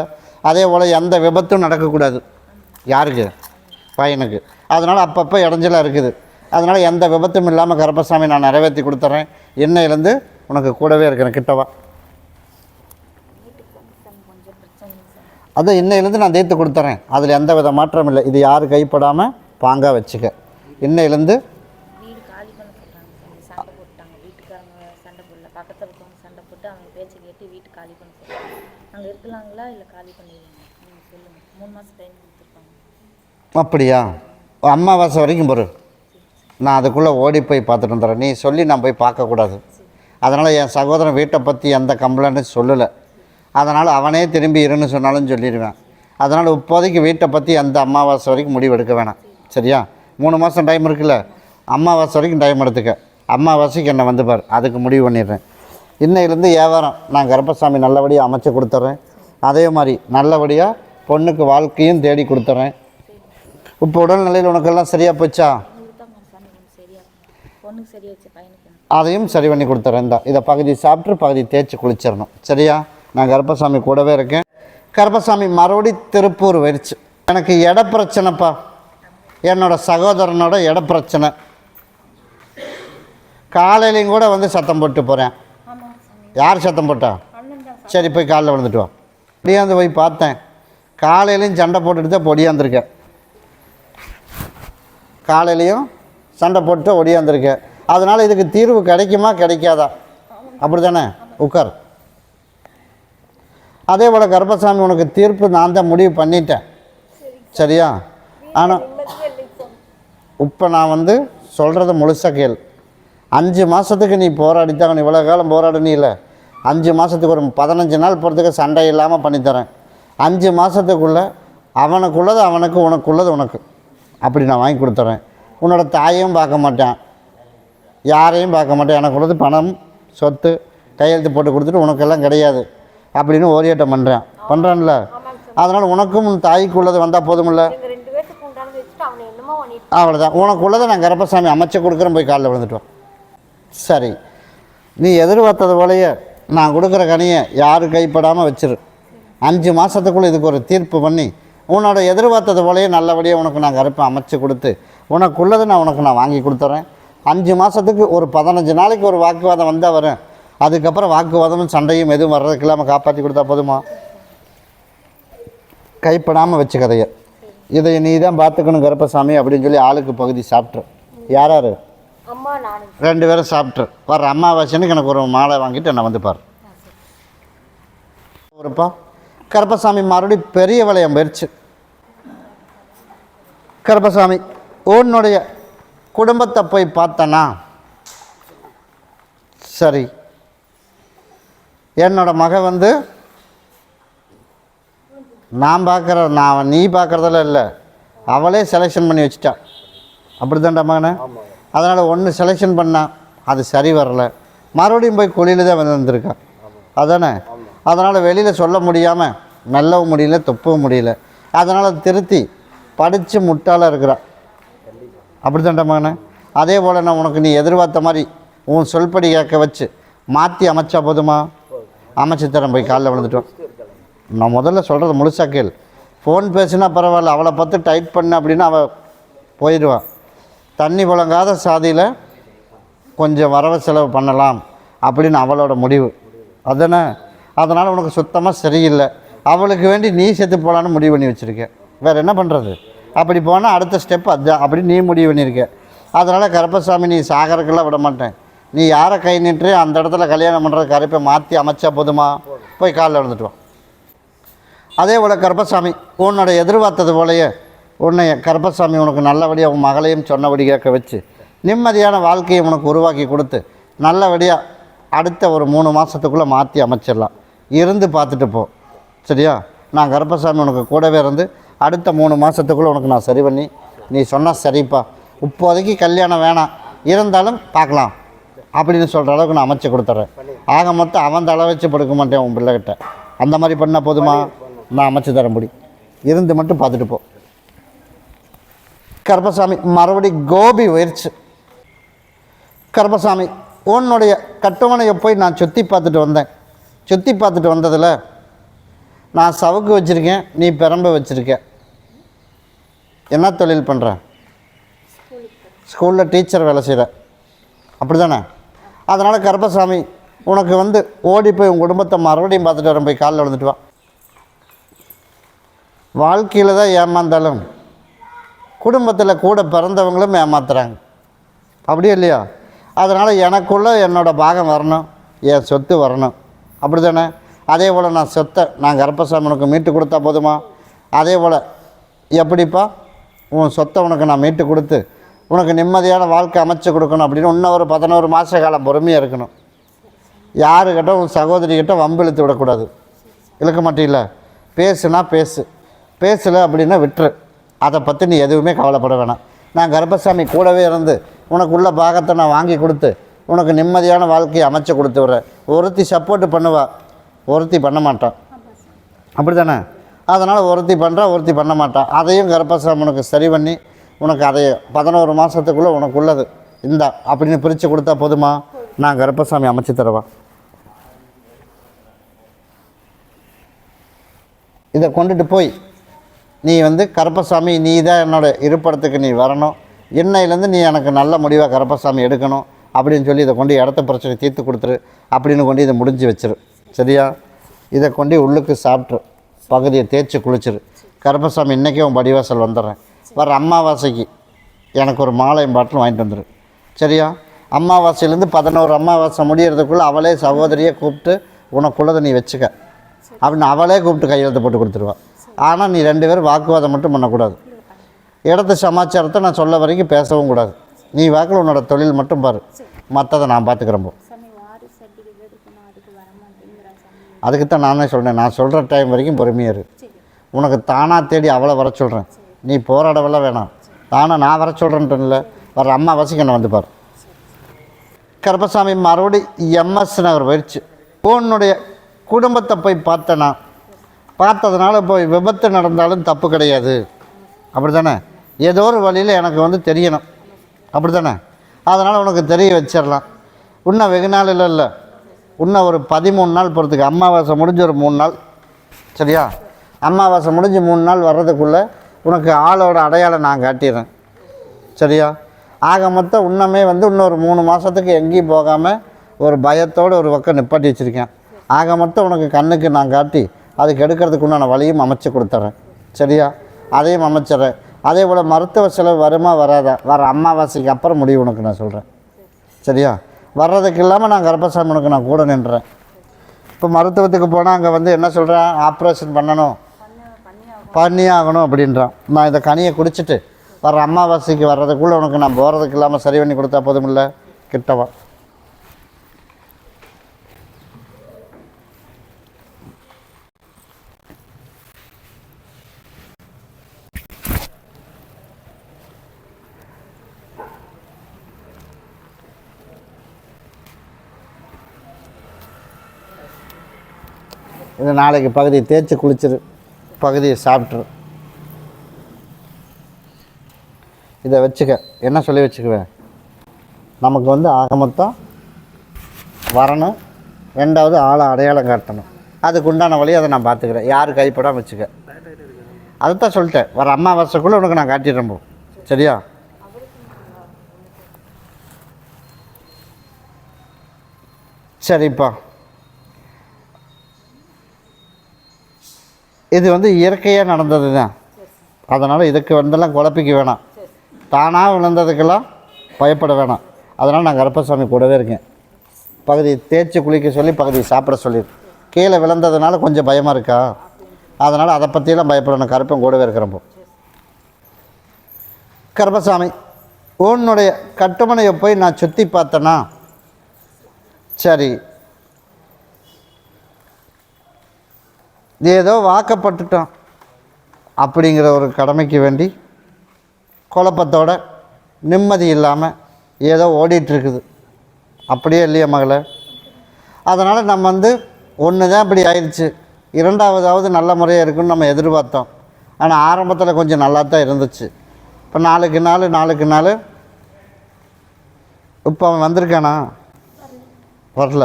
அதே போல் எந்த விபத்தும் நடக்கக்கூடாது. யாருக்கு? பையனுக்கு. அதனால் அப்பப்போ இடைஞ்சலாக இருக்குது. அதனால் எந்த விபத்தும் இல்லாமல் கருப்பசாமி நான் நிறைவேற்றி கொடுத்துட்றேன். இன்னையிலேருந்து உனக்கு கூடவே இருக்கிறேன். கிட்டவா. அதை இன்னையிலேருந்து நான் தேய்த்து கொடுத்துட்றேன். அதில் எந்த வித மாற்றம் இல்லை. இது யார் கைப்படாமல் பாங்காக வச்சுக்க. இன்னையிலேருந்து வீடு காலி பண்ண சொல்கிறாங்க. சண்டை போட்டாங்க, வீட்டுக்காரங்க சண்டை போடல, பக்கத்தில் இருக்கவங்க சண்டை போட்டு அவங்க பேச்சு கேட்டு வீட்டு காலி பண்ண சொல்கிறாங்க. அங்கே இருக்கலாங்களா இல்லை காலி பண்ணிடுவீங்க? நீங்கள் சொல்லுங்கள். 3 மாதம் டைம் கொடுத்துருப்பாங்க. அப்படியா? அம்மாவாசை வரைக்கும் பொறு. நான் அதுக்குள்ளே ஓடி போய் பார்த்துட்டு வந்துடுறேன். நீ சொல்லி நான் போய் பார்க்கக்கூடாது. அதனால் என் சகோதரன் வீட்டை பற்றி எந்த கம்ப்ளைண்ட்டும் சொல்லலை. அதனால் அவனே திரும்பி இருன்னு சொன்னாலும் சொல்லிடுவேன். அதனால் இப்போதைக்கு வீட்டை பற்றி எந்த அம்மாவாசை வரைக்கும் முடிவு எடுக்க வேணாம். சரியா? 3 மாதம் டைம் இருக்குல்ல, அம்மாவாசை வரைக்கும் டைம் எடுத்துக்க. அம்மாவாசைக்கு என்னை வந்து பார், அதுக்கு முடிவு பண்ணிடுறேன். இன்னையிலேருந்து வியாபாரம் நான் கருப்பசாமி நல்லபடியாக அமைச்சு கொடுத்துட்றேன். அதே மாதிரி நல்லபடியாக பொண்ணுக்கு வாழ்க்கையும் தேடி கொடுத்துட்றேன். இப்போ உடல்நிலையில் உனக்கெல்லாம் சரியாக போச்சா? பொண்ணுக்கு சரியாச்சு, பையனுக்கு அதையும் சரி பண்ணி கொடுத்துட்றேன். இதை பகுதி சாப்பிட்டு பகுதி தேய்ச்சி குளிச்சிடணும். சரியா? நான் கருப்பசாமி கூடவே இருக்கேன். கருப்பசாமி மறுபடி திருப்பூர் போயிடுச்சு. எனக்கு இட பிரச்சனைப்பா. என்னோட சகோதரனோட இட பிரச்சனை. காலையிலையும் கூட வந்து சத்தம் போட்டு போகிறேன். யார் சத்தம் போட்டா? சரி, போய் காலைல விழுந்துட்டு வா. பொடியாந்து போய் பார்த்தேன். காலையிலையும் சண்டை போட்டுட்டு தான் பொடியாந்துருக்கேன். காலையிலையும் சண்டை போட்டு ஒடியாந்துருக்கேன். அதனால் இதுக்கு தீர்வு கிடைக்குமா கிடைக்காதா? அப்படி தானே? உட்கார். அதே போல் கருப்பசாமி உனக்கு தீர்ப்பு நான் தான் முடிவு பண்ணிட்டேன். சரியா? ஆனால் இப்போ நான் வந்து சொல்கிறத முழுசாக கேள். 5 மாதத்துக்கு நீ போராடித்தான். இவ்வளோ காலம் போராடினி இல்லை. 5 மாதத்துக்கு ஒரு 15 நாள் போகிறதுக்கு சண்டை இல்லாமல் பண்ணித்தரேன். 5 மாதத்துக்குள்ளே அவனுக்குள்ளது அவனுக்கு, உனக்குள்ளது உனக்கு, அப்படி நான் வாங்கி கொடுத்துட்றேன். உன்னோட தாயையும் பார்க்க மாட்டேன், யாரையும் பார்க்க மாட்டேன். எனக்கு உள்ளது பணம் சொத்து கையெழுத்து போட்டு கொடுத்துட்டு உனக்கெல்லாம் கிடையாது அப்படின்னு ஓரியாட்டம் பண்ணுறேன்ல. அதனால் உனக்கும் உன் தாய்க்கு உள்ளது வந்தால் போதுமில்ல? அவ்வளோதான். உனக்கு உள்ளதை நான் கருப்பசாமி அமைச்சு கொடுக்குறேன். போய் காலைல விழுந்துட்டு வா. சரி, நீ எதிர்பார்த்தது போலையே நான் கொடுக்குற கனியை யாரும் கைப்படாமல் வச்சிரு. 5 மாதத்துக்குள்ளே இதுக்கு ஒரு தீர்ப்பு பண்ணி உன்னோட எதிர்பார்த்தது போலையே நல்லபடியாக உனக்கு நான் கருப்பை அமைச்சு கொடுத்து உனக்குள்ளதை நான் வாங்கி கொடுத்துட்றேன். 5 மாதத்துக்கு ஒரு 15 நாளைக்கு ஒரு வாக்குவாதம் வந்தால் வரேன். அதுக்கப்புறம் வாக்குவாதமும் சண்டையும் எதுவும் வர்றதுக்கு இல்லாமல் காப்பாற்றி கொடுத்தா போதுமா? கைப்படாமல் வச்சு கதையை. இதை நீ தான் பார்த்துக்கணும் கருப்பசாமி அப்படின்னு சொல்லி ஆளுக்கு பகுதி சாப்பிட்ரு. யார் யார்? அம்மா நானும். 2 பேரும் சாப்பிட்ரு. வர அமாவாசைக்கு எனக்கு ஒரு மாலை வாங்கிட்டு என்னை வந்து பாரு. ஒருப்பா கருப்பசாமி மறுபடியும் பெரிய வளையம் போயிடுச்சு. கருப்பசாமி உன்னுடைய குடும்பத்தை போய் பார்த்தனா? சரி, என்னோட மக வந்து நீ பார்க்குறதில்ல இல்லை, அவளே செலெக்ஷன் பண்ணி வச்சுட்டா. அப்படி தான்டா மகனே? அதனால் ஒன்று செலெக்ஷன் பண்ணால் அது சரி வரலை, மறுபடியும் போய் குழியில் தான் வந்திருக்கா. அதானே? அதனால் வெளியில் சொல்ல முடியாமல் மெல்லவும் முடியல, தொப்பவும் முடியல. அதனால் திருத்தி படித்து முட்டாளாக இருக்கிறா. அப்படி தான்டா மகனே? அதே போல் நான் உனக்கு நீ எதிர்பார்த்த மாதிரி உன் சொல்படி கேட்க வச்சு மாற்றி அமைச்சா போதுமா? அமைச்சு தரேன், போய் காலைல விழுந்துட்டோம். நான் முதல்ல சொல்கிறது முழுசாக கேள். ஃபோன் பேசுனா பரவாயில்ல, அவளை பார்த்து டைட் பண்ண அப்படின்னா அவள் போயிடுவான். தண்ணி புழங்காத சாதியில் கொஞ்சம் வரவு செலவு பண்ணலாம் அப்படின்னு அவளோட முடிவு. அதானே? அதனால் உனக்கு சுத்தமாக சரியில்லை. அவளுக்கு வேண்டி நீ செத்து போகலான்னு முடிவு பண்ணி வச்சுருக்கேன். வேறு என்ன பண்ணுறது? அப்படி போனால் அடுத்த ஸ்டெப் அதுதான். அப்படி நீ முடிவு பண்ணியிருக்க. அதனால் கருப்பசாமி நீ சாகரக்கெல்லாம் விட மாட்டேன். நீ யாரை கை நின்று அந்த இடத்துல கல்யாணம் பண்ணுற கருப்பை மாற்றி அமைச்சா போதுமா? போய் காலில் விழுந்துட்டு வா. அதே போல் கருப்பசாமி உன்னோட எதிர்பார்த்தது போலயே உன்னை கருப்பசாமி உனக்கு நல்லபடியாக உன் மகளையும் சொன்னபடி கேட்க வச்சு நிம்மதியான வாழ்க்கையை உனக்கு உருவாக்கி கொடுத்து நல்லபடியாக அடுத்த ஒரு 3 மாதத்துக்குள்ளே மாற்றி அமைச்சிடலாம். இருந்து பார்த்துட்டு போ. சரியா? நான் கருப்பசாமி உனக்கு கூடவே இருந்து அடுத்த 3 மாதத்துக்குள்ளே உனக்கு நான் சரி பண்ணி நீ சொன்னால் சரிப்பா, இப்போதைக்கு கல்யாணம் வேணாம், இருந்தாலும் பார்க்கலாம் அப்படின்னு சொல்கிற அளவுக்கு நான் அமைச்சு கொடுத்துட்றேன். ஆக மொத்தம் அவன் தலை வச்சு படுக்க மாட்டேன் உன் பிள்ளைகிட்ட. அந்த மாதிரி பண்ணால் போதுமா? நான் அமைச்சு தர முடியும். இருந்து மட்டும் பார்த்துட்டு போ. கருப்பசாமி மறுபடி கோபி உயர்ச்சி. கருப்பசாமி உன்னுடைய கட்டுமனையை போய் நான் சுற்றி பார்த்துட்டு வந்தேன். சுற்றி பார்த்துட்டு வந்ததில் நான் சவுக்கு வச்சுருக்கேன், நீ பெரம்பு வச்சுருக்க. என்ன தொழில் பண்ணுற? ஸ்கூலில் டீச்சர் வேலை செய்கிற. அப்படி தானே? அதனால் கருப்பசாமி உனக்கு வந்து ஓடி போய் உன் குடும்பத்தை மறுபடியும் பார்த்துட்டு வரேன், போய் காலில் விழுந்துட்டு வா. வாழ்க்கையில் தான் ஏமாந்தாலும் குடும்பத்தில் கூட பிறந்தவங்களும் ஏமாத்துறாங்க. அப்படியே இல்லையா? அதனால் எனக்குள்ளே என்னோடய பாகம் வரணும், என் சொத்து வரணும். அப்படி தானே? அதே போல் நான் சொத்தை நான் கருப்பசாமி உனக்கு மீட்டு கொடுத்தா போதுமா? அதே போல் எப்படிப்பா உன் சொத்தை உனக்கு நான் மீட்டு கொடுத்து உனக்கு நிம்மதியான வாழ்க்கை அமைச்சு கொடுக்கணும் அப்படின்னு இன்னும் ஒரு 11 மாத காலம் பொறுமையாக இருக்கணும். யாருக்கிட்ட உன் சகோதரிக்கிட்ட வம்பு இழுத்து விடக்கூடாது. இழுக்க மாட்டீங்கள? பேசுனா பேசு, பேசலை அப்படின்னா விட்டுரு. அதை பற்றி நீ எதுவுமே கவலைப்பட வேணாம். நான் கருப்பசாமி கூடவே இருந்து உனக்குள்ள பாகத்தை நான் வாங்கி கொடுத்து உனக்கு நிம்மதியான வாழ்க்கையை அமைச்சு கொடுத்து விட்றேன். ஒருத்தி சப்போர்ட்டு பண்ணுவா, ஒருத்தி பண்ண மாட்டான். அப்படி தானே? அதனால் ஒருத்தி பண்ணுறா, ஒருத்தி பண்ண மாட்டான். அதையும் கருப்பசாமி உனக்கு சரி பண்ணி உனக்கு அதை 11 மாதத்துக்குள்ளே உனக்கு உள்ளது இந்தா அப்படின்னு பிரித்து கொடுத்தா போதுமா? நான் கருப்பசாமி அமைச்சு தரவா. இதை கொண்டுட்டு போய் நீ வந்து கருப்பசாமி நீ தான் என்னோட இருப்பிடத்துக்கு நீ வரணும், இன்னையிலேருந்து நீ எனக்கு நல்ல முடிவாக கருப்பசாமி எடுக்கணும் அப்படின்னு சொல்லி இதை கொண்டு இடத்த பிரச்சனை தீர்த்து கொடுத்துரு அப்படின்னு கொண்டு இதை முடிஞ்சு வச்சிரு. சரியா? இதை கொண்டு உள்ளுக்கு சாப்பிட்ரு, பகுதியை தேய்ச்சி குளிச்சிரு. கருப்பசாமி இன்றைக்கே உன் படிவாசல் வந்துடுறேன். வர அமாவாசைக்கு எனக்கு ஒரு மாலையும் பாட்டிலும் வாங்கிட்டு வந்துடு. சரியா? அமாவாசையிலேருந்து 11 அமாவாசை முடியறதுக்குள்ளே அவளே சகோதரியை கூப்பிட்டு உனக்குள்ளதை நீ வச்சுக்க அப்படின்னு அவளே கூப்பிட்டு கையெழுத்து போட்டு கொடுத்துருவா. ஆனால் நீ 2 பேரும் வாக்குவாதம் மட்டும் பண்ணக்கூடாது. இடத்து சமாச்சாரத்தை நான் சொல்ல வரைக்கும் பேசவும் கூடாது. நீ வாக்கில் உன்னோட தொழில் மட்டும் பாரு, மற்றதை நான் பார்த்துக்கிறேன். அதுக்கு தான் நானே சொல்கிறேன், நான் சொல்கிற டைம் வரைக்கும் பொறுமையாக இரு. உனக்கு தானாக தேடி அவளை வர சொல்கிறேன், நீ போராடவெல்லாம் வேணாம். தானாக நான் வர சொல்கிறேன்ட்டு வர அம்மாவாசைக்கு என்ன வந்து பாரு. கருப்பசாமி மறுபடி எம்எஸ் நகர் போயிடுச்சு. உன்னுடைய குடும்பத்தை போய் பார்த்தேன்னா பார்த்ததுனால போய் விபத்து நடந்தாலும் தப்பு கிடையாது. அப்படி தானே? ஏதோ ஒரு வழியில் எனக்கு வந்து தெரியணும். அப்படி தானே? அதனால் உனக்கு தெரிய வச்சிடலாம். இன்னும் வெகு நாள் இல்லை, இன்னும் ஒரு 13 நாள் போகிறதுக்கு. அமாவாசை முடிஞ்சு ஒரு 3 நாள். சரியா? அமாவாசை முடிஞ்சு 3 நாள் வர்றதுக்குள்ளே உனக்கு ஆளோட அடையாளம் நான் காட்டிடுறேன். சரியா? ஆக மொத்தம் இன்னமே வந்து இன்னொரு 3 மாதத்துக்கு எங்கேயும் போகாமல் ஒரு பயத்தோடு ஒரு பக்கம் நிப்பாட்டி வச்சுருக்கேன். ஆக மொத்தம் உனக்கு கண்ணுக்கு நான் காட்டி அதுக்கு எடுக்கிறதுக்கு உண்டான வழியும் அமைச்சு கொடுத்துட்றேன். சரியா? அதையும் அமைச்சிட்றேன். அதே போல் மருத்துவ செலவு வருமா வராதா, வர அமாவாசைக்கு அப்புறம் முடிவு உனக்கு நான் சொல்கிறேன். சரியா? வர்றதுக்கு இல்லாமல் நான் கர்ப்பசாமி உனக்கு நான் கூட நின்றேன். இப்போ மருத்துவத்துக்கு போனால் அங்கே வந்து என்ன சொல்கிறேன், ஆப்ரேஷன் பண்ணி ஆகணும் அப்படின்றான். நான் இந்த கனியை குடிச்சிட்டு வர அமாவாசைக்கு வர்றதுக்குள்ளே உனக்கு நான் போகிறதுக்கு இல்லாமல் சரி பண்ணி கொடுத்தா போதும். இல்லை கிட்டவா இது நாளைக்கு பகுதியை தேய்ச்சி குளிச்சிரு, பகுதியை சாப்பிட்ரு. இதை வச்சுக்க. என்ன சொல்லி வச்சுக்குவேன், நமக்கு வந்து ஆக மொத்தம் வரணும், ரெண்டாவது ஆளை அடையாளம் காட்டணும், அதுக்கு உண்டான வழி அதை நான் பார்த்துக்கிறேன், யார் கைப்படாமல் வச்சுக்க. அதுதான் சொல்லிட்டேன், வர அமாவாசைக்குள்ளே உனக்கு நான் காட்டிடுறேன் போ. சரியா? சரிப்பா. இது வந்து இயற்கையாக நடந்தது தான், அதனால் இதுக்கு வந்தெல்லாம் குழப்பிக்க வேணாம். தானாக விழுந்ததுக்கெல்லாம் பயப்பட வேணாம். அதனால் நான் கருப்பசாமி கூடவே இருக்கேன். பகுதி தேய்ச்சி குளிக்க சொல்லி பகுதியை சாப்பிட சொல்லிடு. கீழே விழுந்ததுனால கொஞ்சம் பயமாக இருக்கா, அதனால் அதை பற்றியெல்லாம் பயப்படணும். கருப்பன் கூடவே இருக்கிறப்போ. கருப்பசாமி, உன்னுடைய கட்டுமனையை போய் நான் சுற்றி பார்த்தேன்னா சரி, ஏதோ வாக்கப்பட்டுட்டோம் அப்படிங்கிற ஒரு கடமைக்கு வேண்டி குழப்பத்தோட நிம்மதி இல்லாமல் ஏதோ ஓடிட்டுருக்குது. அப்படியே இல்லையா மகளே? அதனால் நம்ம வந்து ஒன்று தான் இப்படி ஆயிடுச்சு, இரண்டாவதாவது நல்ல முறையாக இருக்குன்னு நம்ம எதிர்பார்த்தோம். ஆனால் ஆரம்பத்தில் கொஞ்சம் நல்லா தான் இருந்துச்சு. இப்போ நாளுக்கு நாள் இப்போ அவன் வந்திருக்கானா? வரல.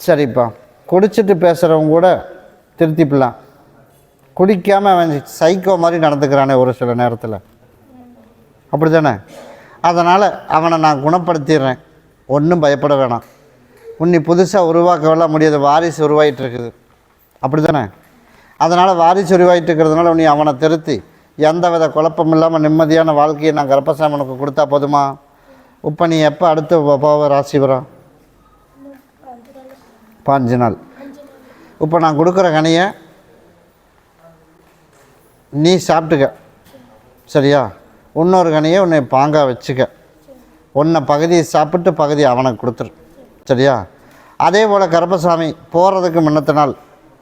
சரிப்பா. குடிச்சிட்டு பேசுகிறவங்க கூட திருத்திப்பிடலாம். குடிக்காமல் அவன் சைக்கோ மாதிரி நடந்துக்கிறானே ஒரு சில நேரத்தில், அப்படி தானே? அதனால் அவனை நான் குணப்படுத்திடுறேன், ஒன்றும் பயப்பட வேணாம். உன்னை புதுசாக உருவாக்கவெல்லாம் முடியாது, வாரிசு உருவாகிட்டு இருக்குது, அப்படி தானே? அதனால் வாரிசு உருவாகிட்டு இருக்கிறதுனால உன்னை அவனை திருத்தி எந்த வித குழப்பம் இல்லாமல் நிம்மதியான வாழ்க்கையை நான் கர்ப்பசாமனுக்கு கொடுத்தா போதுமா? இப்போ நீ எப்போ அடுத்து போவ ராசிபுரம்? 5 நாள். இப்போ நான் கொடுக்குற கனியை நீ சாப்பிட்டுக்க. சரியா? இன்னொரு கனியை உன்னை பாங்காக வச்சுக்க. உன்னை பகுதியை சாப்பிட்டு பகுதியை அவனுக்கு கொடுத்துரு. சரியா? அதே போல் கருப்பசாமி போகிறதுக்கு முன்னத்த நாள்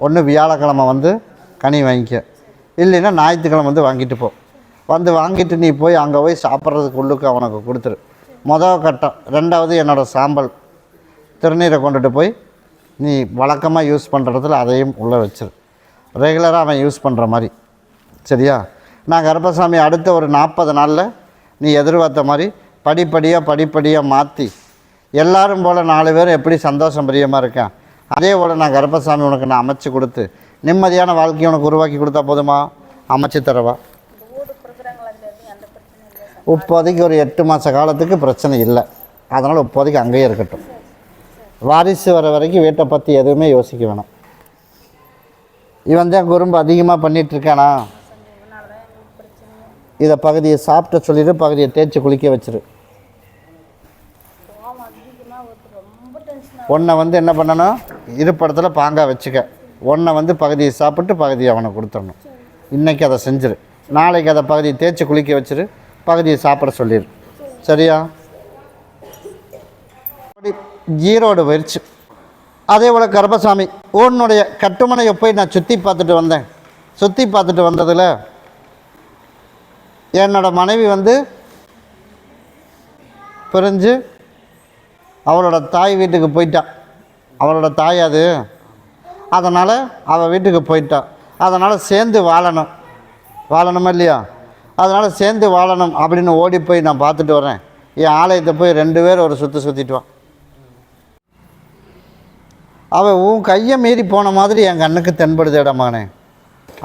ஒன்று வியாழக்கிழமை வந்து கனி வாங்கிக்க, இல்லைன்னா ஞாயிற்றுக்கிழமை வந்து வாங்கிட்டு போ. வந்து வாங்கிட்டு நீ போய் அங்கே போய் சாப்பிட்றதுக்கு உள்ளுக்கு அவனுக்கு கொடுத்துரு. மொதல் கட்டம். ரெண்டாவது என்னோடய சாம்பல் திருநீரை கொண்டுட்டு போய் நீ வழக்கமாக யூஸ் பண்ணுறதுல அதையும் உள்ளே வச்சிரு, ரெகுலராக அவன் யூஸ் பண்ணுற மாதிரி. சரியா? நான் கருப்பசாமி அடுத்த ஒரு 40 நாளில் நீ எதிர்பார்த்த மாதிரி படிப்படியாக மாற்றி எல்லோரும் போல் 4 பேர் எப்படி சந்தோஷம் பிரியமாக இருக்கேன், அதே போல் நான் கருப்பசாமி உனக்கு நான் அமைச்சு கொடுத்து நிம்மதியான வாழ்க்கையை உனக்கு உருவாக்கி கொடுத்தா போதுமா? அமைச்சு தரவா? இப்போதைக்கு ஒரு 8 மாத காலத்துக்கு பிரச்சனை இல்லை. அதனால் இப்போதைக்கு அங்கேயே இருக்கட்டும். வாரிசு வர வரைக்கும் வீட்டை பற்றி எதுவுமே யோசிக்க வேணாம். இவன் தான் குறும்பு அதிகமாக பண்ணிகிட்ருக்கானா? இதை பகுதியை சாப்பிட்ட சொல்லிவிட்டு பகுதியை தேய்ச்சி குளிக்க வச்சிரு. ஒன்றை வந்து என்ன பண்ணணும், இருப்படத்தில் பாங்காக வச்சுக்க. ஒன்றை வந்து பகுதியை சாப்பிட்டு பகுதியை அவனை கொடுத்துடணும். இன்றைக்கி அதை செஞ்சிரு, நாளைக்கு அதை பகுதியை தேய்ச்சி குளிக்க வச்சிரு, பகுதியை சாப்பிட சொல்லிடு. சரியா? ஈரோடு போயிடுச்சு. அதே போல் கருப்பசாமி உன்னுடைய கட்டுமனையை போய் நான் சுற்றி பார்த்துட்டு வந்தேன். சுற்றி பார்த்துட்டு வந்ததில் என்னோடய மனைவி வந்து பிரிஞ்சு அவளோட தாய் வீட்டுக்கு போயிட்டான். அவளோட தாய் அது, அதனால் அவள் வீட்டுக்கு போயிட்டான். அதனால் சேர்ந்து வாழணுமா இல்லையா? அதனால் சேர்ந்து வாழணும் அப்படின்னு ஓடி போய் நான் பார்த்துட்டு வரேன். என் ஆலயத்தை போய் 2 பேர் ஒரு சுற்றிட்டு வான். அவள் உன் கையை மீறி போன மாதிரி என் கண்ணுக்கு தென்படுது இடமானே.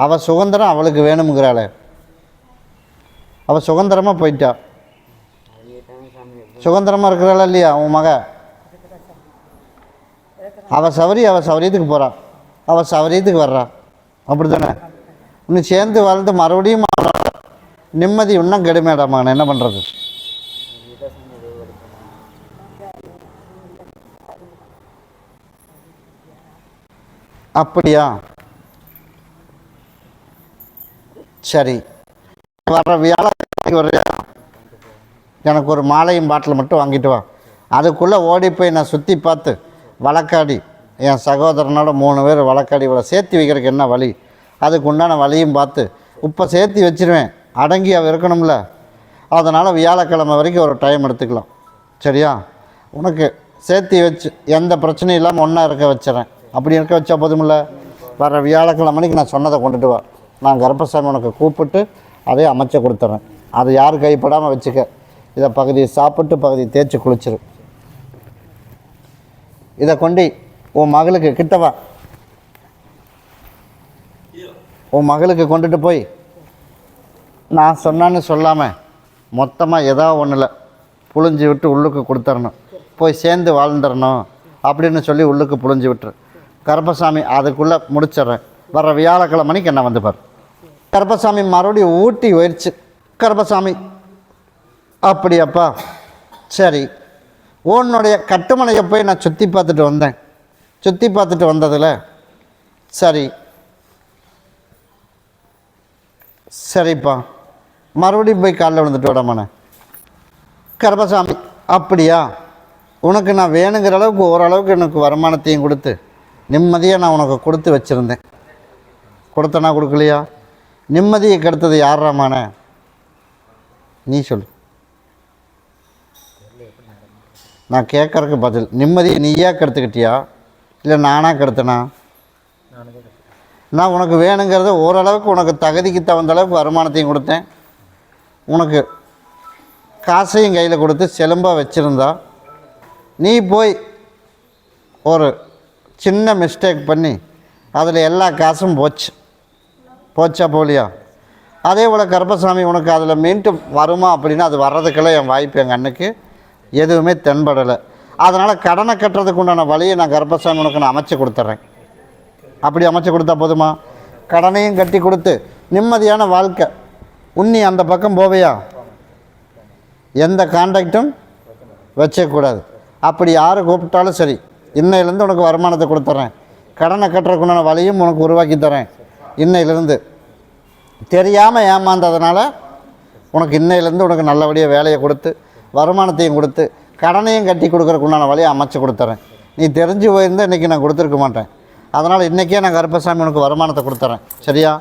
அவள் சுதந்திரம் அவளுக்கு வேணுங்கிறாளே, அவள் சுதந்திரமாக போயிட்டா. சுதந்திரமாக இருக்கிறாளா இல்லையா உன் மக? அவள் சௌரியத்துக்கு போகிறா, அவள் சௌரியத்துக்கு வர்றா, அப்படி தானே? இன்னும் சேர்ந்து வாழ்ந்து மறுபடியும் நிம்மதி இன்னும் கெடுமேடாமா, நான் என்ன பண்ணுறது? அப்படியா? சரி, வர்ற வியாழக்கிழமைக்கு வர்றியா? எனக்கு ஒரு மாலையும் பாட்டில் மட்டும் வாங்கிட்டு வா. அதுக்குள்ளே ஓடி போய் நான் சுற்றி பார்த்து வழக்காடி, என் சகோதரனோட 3 பேர் வழக்காடி இவ்வளோ சேர்த்து வைக்கிறதுக்கு என்ன வழி, அதுக்கு உண்டான வழியும் பார்த்து இப்போ சேர்த்து வச்சிருவேன். அடங்கி அவள் இருக்கணும்ல, அதனால் வியாழக்கிழமை வரைக்கும் ஒரு டைம் எடுத்துக்கலாம். சரியா? உனக்கு சேர்த்து வச்சு எந்த பிரச்சனையும் இல்லாமல் ஒன்றா இருக்க வச்சுறேன். அப்படி இருக்க வச்சா போதுமில்ல? வர வியாழக்கிழமைக்கு நான் சொன்னதை கொண்டுட்டு வா. நான் கருப்பசாமி உனக்கு கூப்பிட்டு அதே அமைச்ச கொடுத்துட்றேன். அது யார் கைப்படாமல் வச்சுக்க. இதை பகுதியை சாப்பிட்டு பகுதியை தேய்ச்சி குளிச்சிரு. இதை கொண்டு உன் மகளுக்கு கிட்டவா, உன் மகளுக்கு கொண்டுட்டு போய் நான் சொன்னான்னு சொல்லாமல் மொத்தமாக ஏதாவது ஒன்றில் புழிஞ்சி விட்டு உள்ளுக்கு கொடுத்துடணும். போய் சேர்ந்து வாழ்ந்துடணும் அப்படின்னு சொல்லி உள்ளுக்கு புழிஞ்சி விட்டுரு. கருப்பசாமி அதுக்குள்ளே முடிச்சிட்றேன். வர வியாழக்கிழமைக்கு என்ன வந்து பாரு. கருப்பசாமி மறுபடியும் ஊட்டி போயிடுச்சு. கருப்பசாமி அப்படியாப்பா, சரி, உன்னுடைய கட்டுமனையை போய் நான் சுற்றி பார்த்துட்டு வந்தேன். சுற்றி பார்த்துட்டு வந்ததில் சரி சரிப்பா, மறுபடியும் போய் காலைல விழுந்துட்டு விடமானே. கருப்பசாமி அப்படியா, உனக்கு நான் வேணுங்கிற அளவுக்கு ஓரளவுக்கு எனக்கு வருமானத்தையும் கொடுத்து நிம்மதியாக நான் உனக்கு கொடுத்து வச்சுருந்தேன். கொடுத்தனா கொடுக்கலையா? நிம்மதியை கெடுத்தது யாராமான நீ சொல்லு. நான் கேட்குறதுக்கு பதில். நிம்மதியை நீயா கெடுத்துக்கிட்டியா இல்லை நானாக கெடுத்தனா? நான் உனக்கு வேணுங்கிறத ஓரளவுக்கு உனக்கு தகுதிக்கு தகுந்த அளவுக்கு வருமானத்தையும் கொடுத்தேன். உனக்கு காசையும் கையில் கொடுத்து செலும்பாக வச்சுருந்தா நீ போய் ஒரு சின்ன மிஸ்டேக் பண்ணி அதில் எல்லா காசும் போச்சா போலியா? அதே போல் கருப்பசாமி உனக்கு அதில் மீண்டும் வருமா அப்படின்னா அது வர்றதுக்கெல்லாம் என் வாய்ப்பு எங்கள் அண்ணுக்கு எதுவுமே தென்படலை. அதனால் கடனை கட்டுறதுக்கு உண்டான வழியை நான் கருப்பசாமி உனக்கு நான் அமைச்சு கொடுத்துட்றேன். அப்படி அமைச்சு கொடுத்தா போதுமா? கடனையும் கட்டி கொடுத்து நிம்மதியான வாழ்க்கை. உன்னி அந்த பக்கம் போவையா? எந்த கான்டாக்டும் வச்சக்கூடாது. அப்படி யார் கூப்பிட்டாலும் சரி, இன்னையிலேருந்து உனக்கு வருமானத்தை கொடுத்துட்றேன். கடனை கட்டுறதுக்கு உண்டான வழியும் உனக்கு உருவாக்கி தரேன். இன்னையிலேருந்து தெரியாமல் ஏமாந்ததுனால உனக்கு இன்னையிலேருந்து உனக்கு நல்லபடியாக வேலையை கொடுத்து வருமானத்தையும் கொடுத்து கடனையும் கட்டி கொடுக்குறதுக்கு உண்டான வழியை அமைச்சு கொடுத்துறேன். நீ தெரிஞ்சு போயிருந்தால் இன்றைக்கி நான் கொடுத்துருக்க மாட்டேன். அதனால் இன்றைக்கே நான் கருப்பசாமி உனக்கு வருமானத்தை கொடுத்துறேன். சரியா?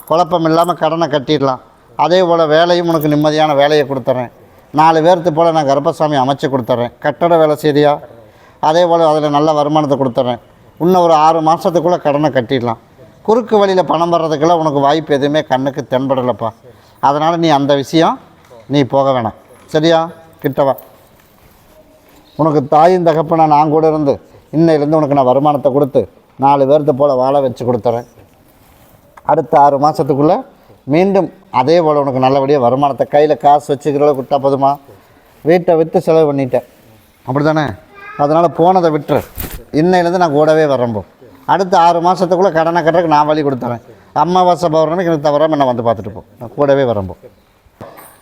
குழப்பம் இல்லாமல் கடனை கட்டிடலாம். அதே போல் வேலையும் உனக்கு நிம்மதியான வேலையை கொடுத்துறேன். 4 பேர்த்து போல் நான் கருப்பசாமி அமைச்சு கொடுத்துட்றேன். கட்டட வேலை சரியா? அதே போல் அதில் நல்ல வருமானத்தை கொடுத்துட்றேன். இன்னும் ஒரு 6 மாதத்துக்குள்ளே கடனை கட்டிடலாம். குறுக்கு வழியில் பணம் வர்றதுக்கெல்லாம் உனக்கு வாய்ப்பு எதுவுமே கண்ணுக்கு தென்படலைப்பா. அதனால் நீ அந்த விஷயம் நீ போக வேணாம். சரியா? கிட்டவா. உனக்கு தாயும் தகப்பனா நான் கூட இருந்து இன்னையிலேருந்து உனக்கு நான் வருமானத்தை கொடுத்து 4 பேர்த்து போல் வாழ வச்சு கொடுத்துறேன். அடுத்த 6 மாதத்துக்குள்ளே மீண்டும் அதே போல் உனக்கு நல்லபடியாக வருமானத்தை கையில் காசு வச்சுக்கிற அளவுக்கு விட்டா போதுமா? வீட்டை விற்று செலவு பண்ணிட்டேன், அப்படி தானே? அதனால் போனதை விட்டுரு. இன்னையிலேருந்து நான் கூடவே வரம்போ. அடுத்த 6 மாதத்துக்குள்ளே கடனை கட்டுறதுக்கு நான் வழி கொடுத்துறேன். அமாவாசை பௌர்ணமிக்கு எனக்கு தவறாமல் என்னை வந்து பார்த்துட்டு போ. நான் கூடவே வரம்போ.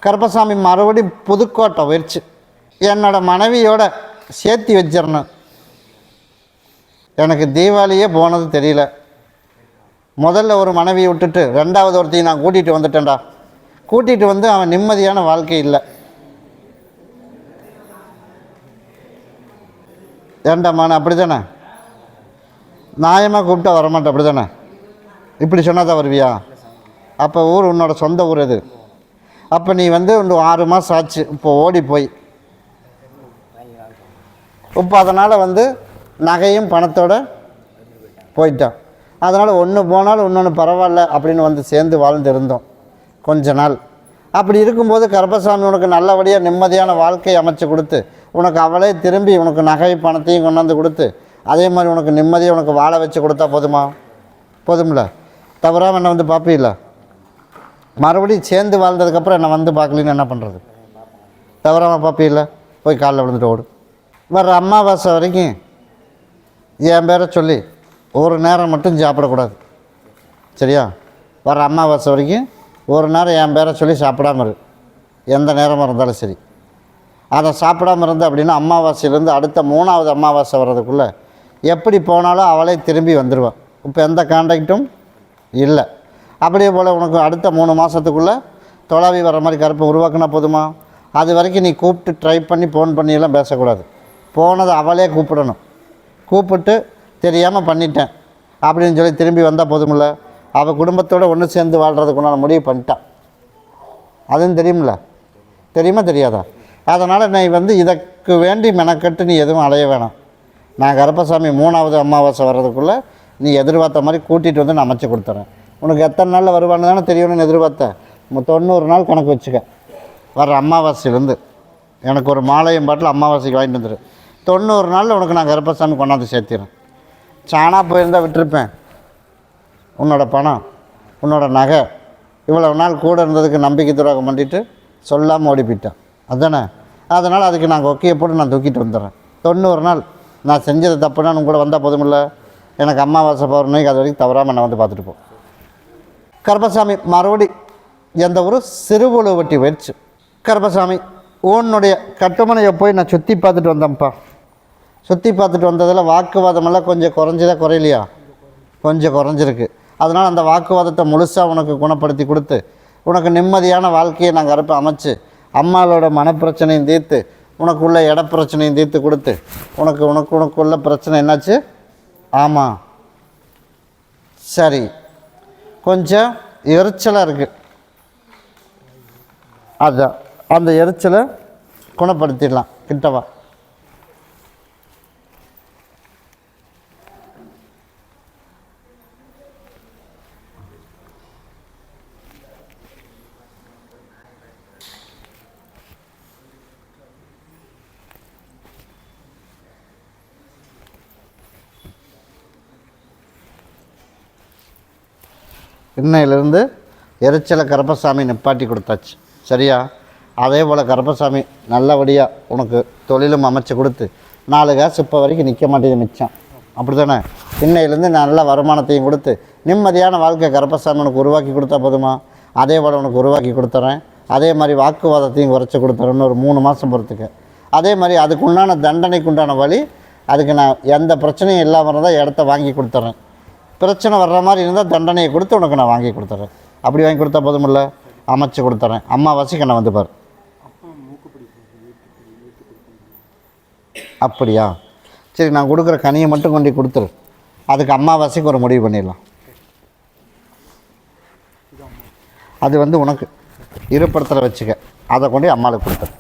கருப்பசாமி மறுபடியும் புதுக்கோட்டை போயிடுச்சு. என்னோடய மனைவியோட சேர்த்து வச்சிடணும். எனக்கு தீபாவளியே போனது தெரியல. முதல்ல ஒரு மனைவியை விட்டுட்டு 2வது ஒருத்தையும் நான் கூட்டிகிட்டு வந்துட்டேன்டா. கூட்டிகிட்டு வந்து அவன் நிம்மதியான வாழ்க்கை இல்லை. ஏண்டாம்மான அப்படி தானே? நியாயமாக கூப்பிட்டா வரமாட்டேன், அப்படி தானே? இப்படி சொன்னால் தான் வருவியா? அப்போ ஊர் உன்னோட சொந்த ஊர் எது? அப்போ நீ வந்து இன்னும் 6 மாதம் ஆச்சு இப்போ ஓடி போய். இப்போ அதனால் வந்து நகையும் பணத்தோடு போயிட்டான். அதனால் ஒன்று போனாலும் இன்னொன்று பரவாயில்ல அப்படின்னு வந்து சேர்ந்து வாழ்ந்து இருந்தோம் கொஞ்ச நாள். அப்படி இருக்கும்போது கருப்பசாமி உனக்கு நல்லபடியாக நிம்மதியான வாழ்க்கையை அமைச்சு கொடுத்து உனக்கு அவளே திரும்பி உனக்கு நகை பணத்தையும் கொண்டாந்து கொடுத்து அதே மாதிரி உனக்கு நிம்மதியாக உனக்கு வாழ வச்சு கொடுத்தா போதுமா? போதும்ல? தவறாமல் என்னை வந்து பார்ப்பீல்ல? மறுபடியும் சேர்ந்து வாழ்ந்ததுக்கப்புறம் என்னை வந்து பார்க்கலின்னு என்ன பண்ணுறது? தவறாமல் பார்ப்பீல்ல? போய் காலில் விழுந்துட்டு ஓடு. வர்ற அமாவாசை வரைக்கும் என் பேரை சொல்லி ஒரு நேரம் மட்டும் சாப்பிடக்கூடாது. சரியா? வர அமாவாசை வரைக்கும் ஒரு நேரம் என் பேரை சொல்லி சாப்பிடாம இரு. எந்த நேரமாக இருந்தாலும் சரி. அதை சாப்பிடாம இருந்து அப்படின்னா அமாவாசையிலேருந்து அடுத்த 3வது அமாவாசை வர்றதுக்குள்ளே எப்படி போனாலும் அவளே திரும்பி வந்துடுவான். இப்போ எந்த கான்டாக்டும் இல்லை. அப்படியே போல் உனக்கு அடுத்த 3 மாதத்துக்குள்ளே தொலாவி வர மாதிரி கருப்பை உருவாக்குனா போதுமா? அது வரைக்கும் நீ கூப்பிட்டு ட்ரை பண்ணி ஃபோன் பண்ணியெல்லாம் பேசக்கூடாது. போனதை அவளே கூப்பிடணும். கூப்பிட்டு தெரியாமல் பண்ணிட்டேன் அப்படின்னு சொல்லி திரும்பி வந்தால் போதுமில்ல. அவள் குடும்பத்தோடு ஒன்று சேர்ந்து வாழ்கிறதுக்குண்டான முடிவு பண்ணிட்டான். அதுவும் தெரியுமில்ல? தெரியுமா தெரியாதா? அதனால் நீ இதற்கு வேண்டி மெனக்கட்டு நீ எதுவும் அலைய வேணாம். நான் கருப்பசாமி 3வது அமாவாசை வர்றதுக்குள்ளே நீ எதிர்பார்த்த மாதிரி கூட்டிகிட்டு வந்து நான் அமைச்சு கொடுத்துறேன். உனக்கு எத்தனை நாளில் வருவான்னு தானே தெரியணும்னு எதிர்பார்த்தேன். 90 நாள் கணக்கு வச்சுக்க. வர்ற அமாவாசையிலேருந்து எனக்கு ஒரு மாலையும் பாட்டில் அமாவாசைக்கு வாங்கிட்டு வந்துடு. 90 நாளில் உனக்கு நான் கருப்பசாமி கொண்டாந்து சேர்த்திடுறேன். சாணா போயிருந்தால் விட்டுருப்பேன். உன்னோட பணம், உன்னோட நகை இவ்வளோ நாள் கூட இருந்ததுக்கு நம்பிக்கை துரோகம் பண்ணிட்டு சொல்லாமல் ஓடி போயிட்டேன். அதுதானே? அதனால் அதுக்கு நான் கொக்கியை போட்டு நான் தூக்கிட்டு வந்துடுறேன். 90 நாள் நான் செஞ்சது தப்புனா கூட வந்தால் போதுமில்ல. எனக்கு அமாவாசை பௌர்ணமிக்கு அது வரைக்கும் தவறாமல் என்னை வந்து பார்த்துட்டு போ. கருப்பசாமி மறுபடி எந்த ஒரு சிறுபுழுவட்டி வச்சு, கருப்பசாமி உன்னுடைய கட்டுமனையை போய் நான் சுற்றி பார்த்துட்டு வந்தேன்ப்பா. சுற்றி பார்த்துட்டு வந்ததில் வாக்குவாதமெல்லாம் கொஞ்சம் குறைஞ்சதா குறையிலையா? கொஞ்சம் குறைஞ்சிருக்கு. அதனால் அந்த வாக்குவாதத்தை முழுசாக உனக்கு குணப்படுத்தி கொடுத்து உனக்கு நிம்மதியான வாழ்க்கையை நாங்கள் கருப்பை அமைச்சு அம்மாவோட மனப்பிரச்சனையும் தீர்த்து உனக்குள்ள இட பிரச்சனையும் தீர்த்து கொடுத்து உனக்குள்ள பிரச்சனை என்னாச்சு? ஆமாம், சரி, கொஞ்சம் எரிச்சலாக இருக்குது. அதுதான் அந்த எரிச்சலை குணப்படுத்திடலாம். கிட்டவா? இன்னையிலிருந்து எரிச்சலை கருப்பசாமி நிப்பாட்டி கொடுத்தாச்சு. சரியா? அதே போல் கருப்பசாமி நல்லபடியாக உனக்கு தொழிலும் அமைச்சு கொடுத்து 4 காசு இப்போ வரைக்கும் நிற்க மாட்டேங்குது மிச்சம். அப்படி தானே? இன்னையிலேருந்து நல்ல வருமானத்தையும் கொடுத்து நிம்மதியான வாழ்க்கை கருப்பசாமி உனக்கு உருவாக்கி கொடுத்தா போதுமா? அதே போல் உனக்கு உருவாக்கி கொடுத்துறேன். அதே மாதிரி வாக்குவாதத்தையும் குறைச்சி கொடுத்துறேன்னு ஒரு 3 மாதம் பொறுத்துக்க. அதே மாதிரி அதுக்கு உண்டான தண்டனைக்கு உண்டான வழி, அதுக்கு நான் எந்த பிரச்சனையும் இல்லாமல் இருந்தால் இடத்த வாங்கி கொடுத்துட்றேன். பிரச்சனை வர்ற மாதிரி இருந்தால் தண்டனையை கொடுத்து உனக்கு நான் வாங்கி கொடுத்துட்றேன். அப்படி வாங்கி கொடுத்தா போதுமில்ல? அமைச்சு கொடுத்துட்றேன். அம்மாவாசைக்கு என்னை வந்து பாரு. அப்படியா? சரி, நான் கொடுக்குற கனியை மட்டும் கொண்டு கொடுத்துரு. அதுக்கு அம்மாவாசைக்கு ஒரு முடிவு பண்ணிடலாம். அது உனக்கு இருப்பிடத்தில் வச்சுக்க. அதை கொண்டு அம்மாவுக்கு கொடுத்துரு.